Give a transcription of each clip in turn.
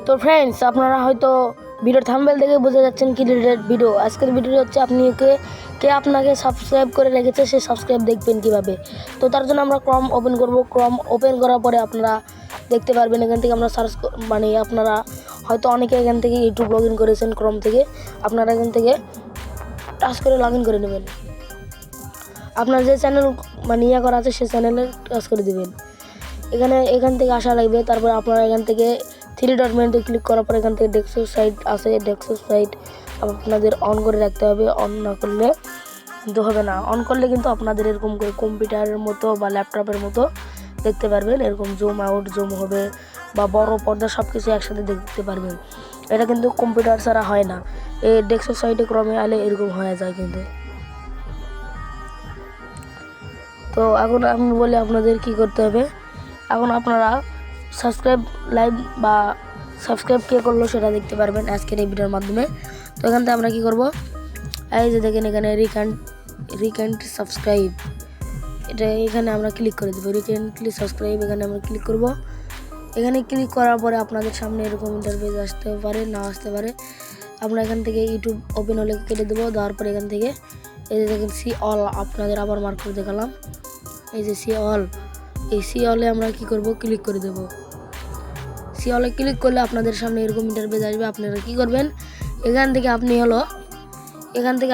তো ফ্রেন্ডস, আপনারা হয়তো ভিডিওর থাম্বনেল দেখে বুঝে যাচ্ছেন কি রিলেটেড ভিডিও। আজকের ভিডিও হচ্ছে কে আপনাকে সাবস্ক্রাইব করে রেখেছে, সেই সাবস্ক্রাইব দেখবেন কিভাবে। তো তার জন্য আমরা ক্রম ওপেন করব। ক্রম ওপেন করার পরে আপনারা দেখতে পারবেন এখান থেকে আমরা সার্চ আপনারা হয়তো অনেকে এখান থেকে ইউটিউব লগ ইন করেছেন ক্রম থেকে। আপনারা এখান থেকে টাচ করে লগ ইন করে নেবেন। আপনার যে চ্যানেল ইয়ে করা আছে সেই চ্যানেলে টাচ করে দেবেন। এখান থেকে আসা লাগবে। তারপর আপনারা এখান থেকে থ্রি ডট মেনুতে ক্লিক করার পর এখান থেকে ডেস্কটপ সাইট আছে, ডেস্কটপ সাইট আপনাদের অন করে রাখতে হবে। অন না করলে কিন্তু হবে না। অন করলে কিন্তু আপনাদের এরকম করে কম্পিউটারের মতো বা ল্যাপটপের মতো দেখতে পারবেন। এরকম জুম আউট জুম হবে বা বড় পর্দা সব কিছু একসাথে দেখতে পারবেন। এটা কিন্তু কম্পিউটার ছাড়া হয় না। এই ডেস্কটপ সাইটে ক্রমে আলে এরকম হয়ে যায় কিন্তু। তো এখন আমি বলি আপনাদের কি করতে হবে। এখন আপনারা সাবস্ক্রাইব লাইভ বা সাবস্ক্রাইব কে করলো সেটা দেখতে পারবেন আজকের এই ভিডিওর মাধ্যমে। তো এখান থেকে আমরা কি করব, এই যে দেখেন এখানে রিকান্ট সাবস্ক্রাইব, এখানে আমরা ক্লিক করে দেবো। রিসেন্টলি সাবস্ক্রাইব এখানে আমরা ক্লিক করব। এখানে ক্লিক করার পরে আপনাদের সামনে এরকম ইন্টারফেস আসতে পারে, না আসতে পারে। আমরা এখান থেকে ইউটিউব ওপেন হলে কেটে দেবো। দেওয়ার পরে এখান থেকে এই যে দেখেন সি অল, আপনাদের আবার মার্ক করে দেখালাম। এই যে সি অল, এই সি অলে আমরা কি করব, ক্লিক করে দেব। সি অলে ক্লিক করলে আপনাদের সামনে এরকম ইন্টারফেস আসবে। আপনারা কি করবেন, এখান থেকে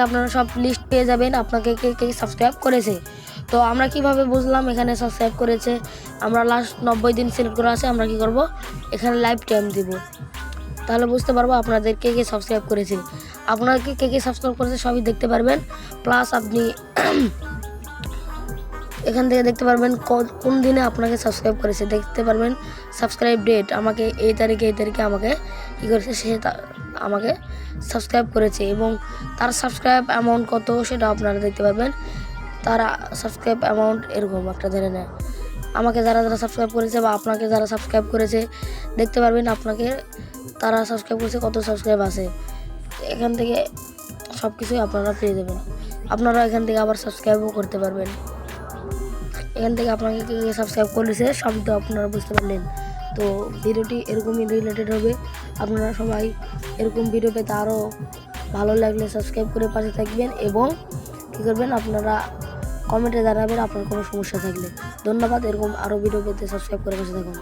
আপনারা সব লিস্ট পেয়ে যাবেন আপনাকে কে সাবস্ক্রাইব করেছে। তো আমরা কিভাবে বুঝলাম এখানে সাবস্ক্রাইব করেছে, আমরা লাস্ট 90 দিন সিলেক্ট করা আছে। আমরা কি করব, এখানে লাইভ টাইম দিব, তাহলে বুঝতে পারবো আপনাদের কে সাবস্ক্রাইব করেছে। আপনাকে কে সাবস্ক্রাইব করেছে সবই দেখতে পারবেন। প্লাস আপনি এখান থেকে দেখতে পারবেন কোন দিনে আপনাকে সাবস্ক্রাইব করেছে, দেখতে পারবেন সাবস্ক্রাইব ডেট, আমাকে এই তারিখে আমাকে কী করেছে, সে আমাকে সাবস্ক্রাইব করেছে এবং তার সাবস্ক্রাইব অ্যামাউন্ট কত সেটা আপনারা দেখতে পারবেন। তারা সাবস্ক্রাইব অ্যামাউন্ট এরকম একটা ধরে নেয়। আমাকে যারা সাবস্ক্রাইব করেছে বা আপনাকে যারা সাবস্ক্রাইব করেছে দেখতে পারবেন আপনাকে তারা সাবস্ক্রাইব করেছে কত সাবস্ক্রাইব আছে। এখান থেকে সব কিছুই আপনারা পেয়ে যাবেন। আপনারা এখান থেকে আবার সাবস্ক্রাইবও করতে পারবেন। এখান থেকে আপনাকে কে সাবস্ক্রাইব করেছে সব তো আপনারা বুঝতে পারলেন। তো ভিডিওটি এরকমই রিলেটেড হবে। আপনারা সবাই এরকম ভিডিও পেতে আরও ভালো লাগলে সাবস্ক্রাইব করে পাশে থাকবেন এবং কী করবেন, আপনারা কমেন্টে জানাবেন আপনার কোনো সমস্যা থাকলে। ধন্যবাদ। এরকম আরও ভিডিও পেতে সাবস্ক্রাইব করে পাশে থাকুন।